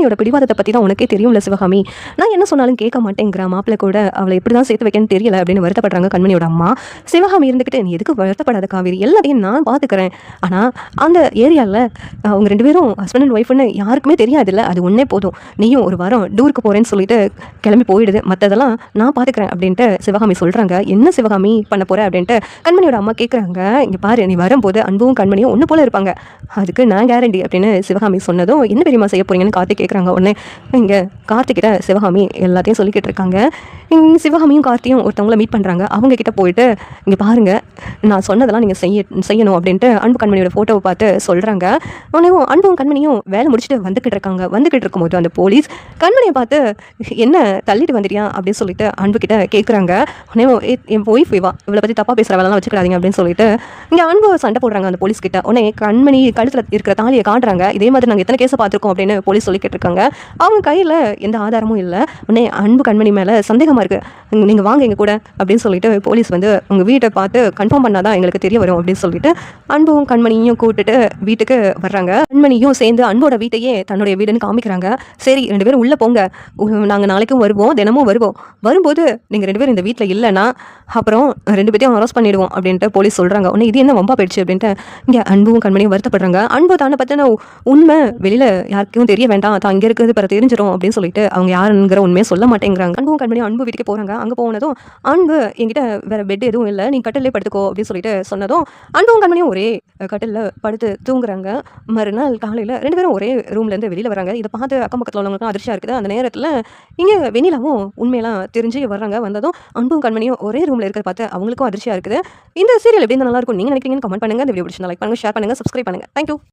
கண்மணியோட பிடிவாதத்தை பற்றி தான் உனக்கே தெரியும்ல சிவகாமி. நான் என்ன சொன்னாலும் கேட்க மாட்டேங்கிறா. மாப்பிள்ளை கூட அவளை எப்படி தான் சேர்த்து வைக்கன்னு தெரியல அப்படின்னு வருத்தப்படுறாங்க கண்மணியோட அம்மா. சிவகாமி இருந்துக்கிட்டு நீ எதுக்கு வருத்தப்படாத காவேரி, எல்லாத்தையும் நான் பார்த்துக்கிறேன். ஆனால் அந்த ஏரியாவில் அவங்க 2 பேரும் ஹஸ்பண்ட் அண்ட் ஒய்ஃப்னு யாருக்குமே தெரியாதுல்ல, அது ஒன்றே போதும். நீயும் ஒரு வாரம் டூருக்கு போகிறேன்னு சொல்லிட்டு கிளம்பி போயிடுது, மற்றதெல்லாம் நான் பார்த்துக்கிறேன் அப்படின்ட்டு சிவகாமி சொல்கிறாங்க. என்ன சிவகாமி பண்ண போகிற அப்படின்ட்டு கண்மணியோட அம்மா கேட்குறாங்க. இங்கே பாரு, நீ வரும்போது அன்பும் கண்மணியும் ஒன்று போல இருப்பாங்க, அதுக்கு நான் கேரண்டி அப்படின்னு சிவகாமி சொன்னதும் என்ன பெரியமா செய்ய போறீங்கன்னு கார்த்திக் கேட்குறாங்க. உடனே இங்கே கார்த்திக்கிட்ட சிவகாமி எல்லாத்தையும் சொல்லிக்கிட்டு இருக்காங்க. சிவகாமியும் கார்த்தியும் ஒருத்தவங்கள மீட் பண்ணுறாங்க. அவங்க கிட்ட போயிட்டு இங்கே பாருங்க, நான் சொன்னதெல்லாம் நீங்கள் செய்யணும் அப்படின்ட்டு அன்பு கண்மணியோட ஃபோட்டோவை பார்த்து சொல்கிறாங்க. உடனே அன்பும் கண்மணியும் வேலை முடிச்சுட்டு வந்துக்கிட்டு இருக்கும்போது அந்த போலீஸ் கண்மணியை பார்த்து என்ன தள்ளிட்டு வந்துட்டியா அப்படின்னு சொல்லிட்டு அன்பு கிட்ட கேட்குறாங்க. உடனே என் ஒய்ஃப் இவளை பற்றி தப்பாக பேசுகிற வேலைலாம் வச்சுக்கிறாதீங்க அப்படின்னு சொல்லிட்டு இங்கே அன்பு சண்டை போடுறாங்க அந்த போலீஸ் கிட்ட. உடனே கண்மணி கழுத்தில் இருக்கிற தாலியை காட்டுறாங்க. இதே மாதிரி நாங்கள் எத்தனை கேஸை பார்த்துருக்கோம் அப்படின்னு போலீஸ் சொல்லிக்கிட்டு இருக்காங்க. அவங்க கையில் எந்த ஆதாரமும் இல்லை. உடனே அன்பு கண்மணி மேலே சந்தேகமாக இருக்குது, நீங்கள் வாங்க எங்கள் கூட அப்படின்னு சொல்லிட்டு போலீஸ் வந்து உங்கள் வீட்டை பார்த்து கன்ஃபார்ம் பண்ணாதான் எங்களுக்கு தெரிய வரும் அப்படின்னு சொல்லிட்டு அன்பும் கண்மணியும் கூப்பிட்டுட்டு வீட்டுக்கு வர்றாங்க. கண்மணியும் சேர்ந்து அன்போட வீட்டையே தன்னுடைய வீடுன்னு காமிக்கிறாங்க. சரி 2 பேரும் உள்ளே போங்க, நாங்கள் நாளைக்கும் வருவோம், தினமும் வரும்போது நீங்கள் 2 பேரும் இந்த வீட்டில் இல்லைன்னா அப்புறம் 2 பேரையும் அரெஸ்ட் பண்ணிடுவோம் அப்படின்ட்டு போலீஸ் சொல்கிறாங்க. உடனே இது என்ன வம்பா போயிடுச்சு அப்படின்ட்டு இங்கே அன்பும் கண்மணியும் வருத்தப்படுறாங்க. அன்பு தானே பற்றின உண்மை வெளியில் யாருக்கும் தெரிய வேண்டாம், தான் இங்கே இருக்கிறது பிற தெரிஞ்சிடும் அப்படின்னு சொல்லிட்டு அவங்க யாருங்கிற உண்மையை சொல்ல மாட்டேங்கிறாங்க. அன்பும் கண்மணியும் அன்பு வீட்டுக்கு போகிறாங்க. அங்கே போனதும் அன்பு என்கிட்ட வேறு பெட் எதுவும் இல்லை, நீ கட்டிலே படுத்துக்கோ அப்படின்னு சொல்லிட்டு சொன்னதும் அன்பும் கண்மணியும் ஒரே கட்டிலில் படுத்து தூங்குறாங்க. மறுநாள் காலையில் 2 பேரும் ஒரே ரூம்லேருந்து வெளியில் வராங்க. இதை பார்த்து அக்கம் பக்கத்தில் உள்ளவங்களுக்கும் அதிர்ச்சியாக இருக்குது. அந்த நேரத்தில் இங்கே வெண்ணிலாவும் உண்மையெல்லாம் தெரிஞ்சு வர்றாங்க. வந்ததும் அன்பும் கண்மணியும் ஒரே ரூமில் இருக்கிறத பார்த்து அவங்களுக்கும் அதிர்ச்சியாக இருக்குது. இந்த சீரியல் எப்படி நல்லா இருக்கும் நீங்கள் நினைக்கிறீங்கன்னு கமெண்ட் பண்ணுங்கள். இந்த வீடியோ பிடிச்சிருந்தா லைக் பண்ணுங்கள், ஷேர் பண்ணுங்கள், சப்ஸ்கிரைப் பண்ணுங்கள். தேங்க்யூ.